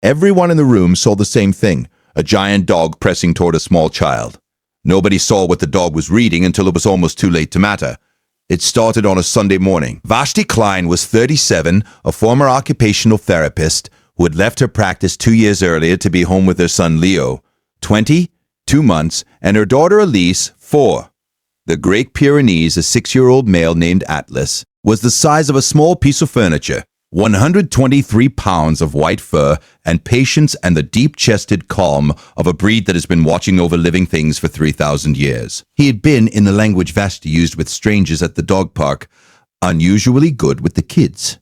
Everyone in the room saw the same thing, a giant dog pressing toward a small child. Nobody saw what the dog was reading until it was almost too late to matter. It started on a Sunday morning. Vashti Klein was 37, a former occupational therapist who had left her practice 2 years earlier to be home with her son Leo, 20, 2 months, and her daughter Elise, 4. The Great Pyrenees, a 6-year-old male named Atlas, was the size of a small piece of furniture, 123 pounds of white fur, and patience and the deep-chested calm of a breed that has been watching over living things for 3,000 years. He had been, in the language Vashti used with strangers at the dog park, unusually good with the kids.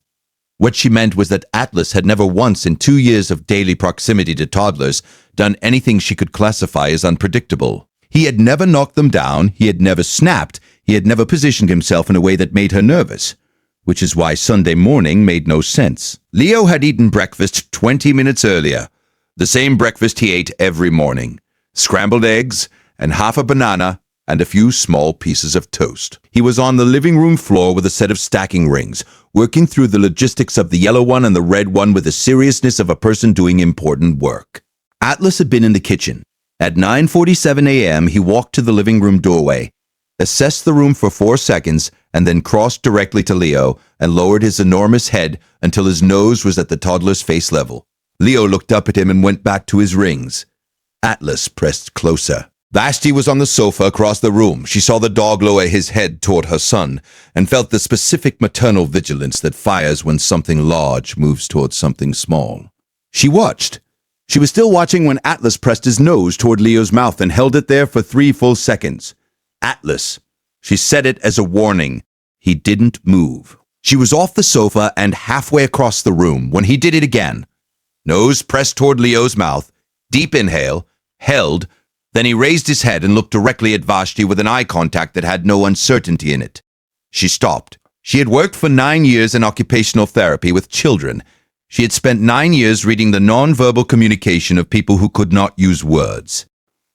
What she meant was that Atlas had never once in 2 years of daily proximity to toddlers done anything she could classify as unpredictable. He had never knocked them down, he had never snapped, he had never positioned himself in a way that made her nervous, which is why Sunday morning made no sense. Leo had eaten breakfast 20 minutes earlier, the same breakfast he ate every morning: scrambled eggs and half a banana and a few small pieces of toast. He was on the living room floor with a set of stacking rings, working through the logistics of the yellow one and the red one with the seriousness of a person doing important work. Atlas had been in the kitchen. At 9:47 a.m., he walked to the living room doorway, assessed the room for 4 seconds, and then crossed directly to Leo and lowered his enormous head until his nose was at the toddler's face level. Leo looked up at him and went back to his rings. Atlas pressed closer. Vashti was on the sofa across the room. She saw the dog lower his head toward her son and felt the specific maternal vigilance that fires when something large moves towards something small. She watched. She was still watching when Atlas pressed his nose toward Leo's mouth and held it there for 3 full seconds. Atlas. She said it as a warning. He didn't move. She was off the sofa and halfway across the room when he did it again. Nose pressed toward Leo's mouth. Deep inhale. Held. Then he raised his head and looked directly at Vashti with an eye contact that had no uncertainty in it. She stopped. She had worked for 9 years in occupational therapy with children. She had spent 9 years reading the nonverbal communication of people who could not use words.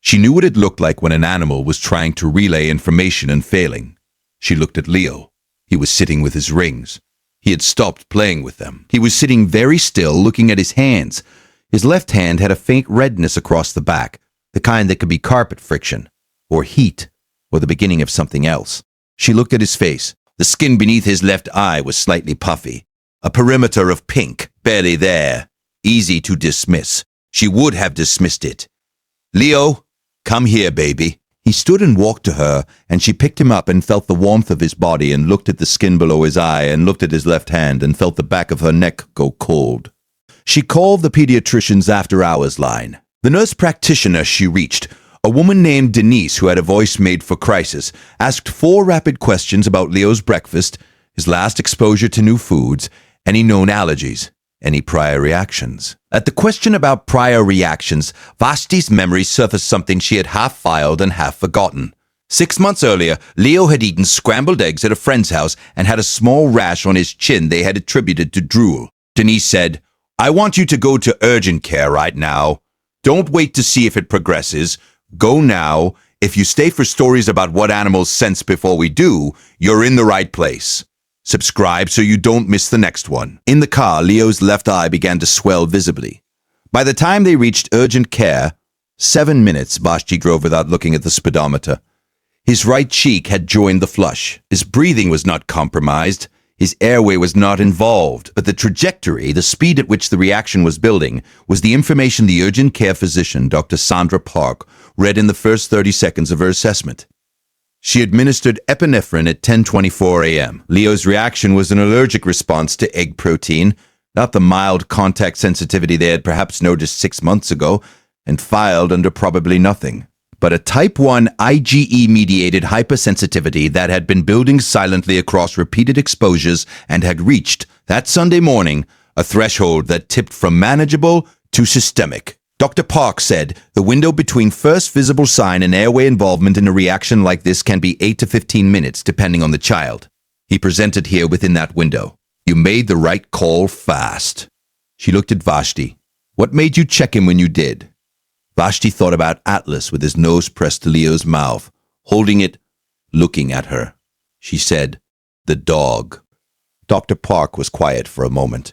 She knew what it looked like when an animal was trying to relay information and failing. She looked at Leo. He was sitting with his rings. He had stopped playing with them. He was sitting very still, looking at his hands. His left hand had a faint redness across the back, the kind that could be carpet friction, or heat, or the beginning of something else. She looked at his face. The skin beneath his left eye was slightly puffy, a perimeter of pink, barely there, easy to dismiss. She would have dismissed it. "Leo, come here, baby." He stood and walked to her, and she picked him up and felt the warmth of his body and looked at the skin below his eye and looked at his left hand and felt the back of her neck go cold. She called the pediatrician's after-hours line. The nurse practitioner she reached, a woman named Denise who had a voice made for crisis, asked 4 rapid questions about Leo's breakfast, his last exposure to new foods, any known allergies, any prior reactions. At the question about prior reactions, Vashti's memory surfaced something she had half filed and half forgotten. 6 months earlier, Leo had eaten scrambled eggs at a friend's house and had a small rash on his chin they had attributed to drool. Denise said, "I want you to go to urgent care right now. Don't wait to see if it progresses. Go now. If you stay for stories about what animals sense before we do, you're in the right place. Subscribe so you don't miss the next one." In the car, Leo's left eye began to swell visibly. By the time they reached urgent care, 7 minutes, Vashti drove without looking at the speedometer. His right cheek had joined the flush. His breathing was not compromised. His airway was not involved, but the trajectory, the speed at which the reaction was building, was the information the urgent care physician, Dr. Sandra Park, read in the first 30 seconds of her assessment. She administered epinephrine at 10:24 a.m. Leo's reaction was an allergic response to egg protein, not the mild contact sensitivity they had perhaps noticed 6 months ago and filed under probably nothing, but a type 1 IgE-mediated hypersensitivity that had been building silently across repeated exposures and had reached, that Sunday morning, a threshold that tipped from manageable to systemic. Dr. Park said, "The window between first visible sign and airway involvement in a reaction like this can be 8 to 15 minutes, depending on the child. He presented here within that window. You made the right call fast." She looked at Vashti. "What made you check him when you did?" Vashti thought about Atlas with his nose pressed to Leo's mouth, holding it, looking at her. She said, "The dog." Dr. Park was quiet for a moment.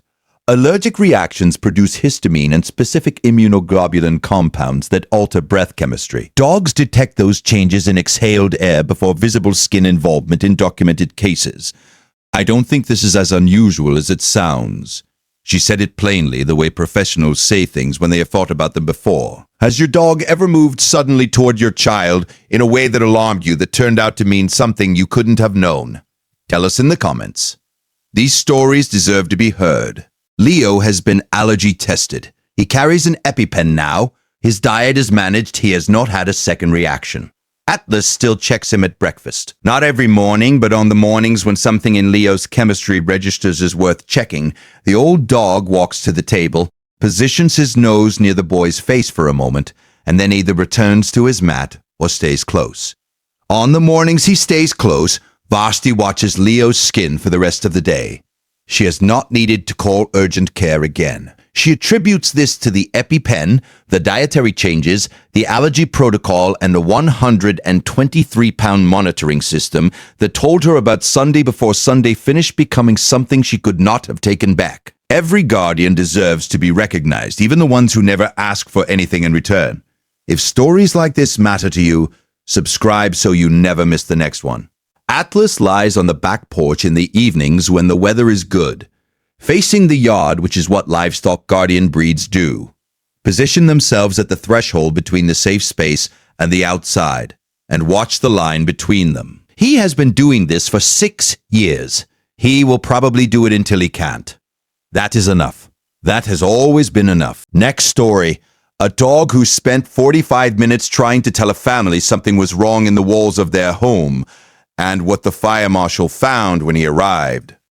Allergic reactions produce histamine and specific immunoglobulin compounds that alter breath chemistry. Dogs detect those changes in exhaled air before visible skin involvement in documented cases. I don't think this is as unusual as it sounds. She said it plainly, the way professionals say things when they have thought about them before. Has your dog ever moved suddenly toward your child in a way that alarmed you that turned out to mean something you couldn't have known? Tell us in the comments. These stories deserve to be heard. Leo has been allergy tested. He carries an EpiPen now. His diet is managed. He has not had a second reaction. Atlas still checks him at breakfast. Not every morning, but on the mornings when something in Leo's chemistry registers as worth checking, the old dog walks to the table, positions his nose near the boy's face for a moment, and then either returns to his mat or stays close. On the mornings he stays close, Vashti watches Leo's skin for the rest of the day. She has not needed to call urgent care again. She attributes this to the EpiPen, the dietary changes, the allergy protocol, and the 123-pound monitoring system that told her about Sunday before Sunday finished becoming something she could not have taken back. Every guardian deserves to be recognized, even the ones who never ask for anything in return. If stories like this matter to you, subscribe so you never miss the next one. Atlas lies on the back porch in the evenings when the weather is good, facing the yard, which is what livestock guardian breeds do. Position themselves at the threshold between the safe space and the outside, and watch the line between them. He has been doing this for 6 years. He will probably do it until he can't. That is enough. That has always been enough. Next story. A dog who spent 45 minutes trying to tell a family something was wrong in the walls of their home, and what the fire marshal found when he arrived.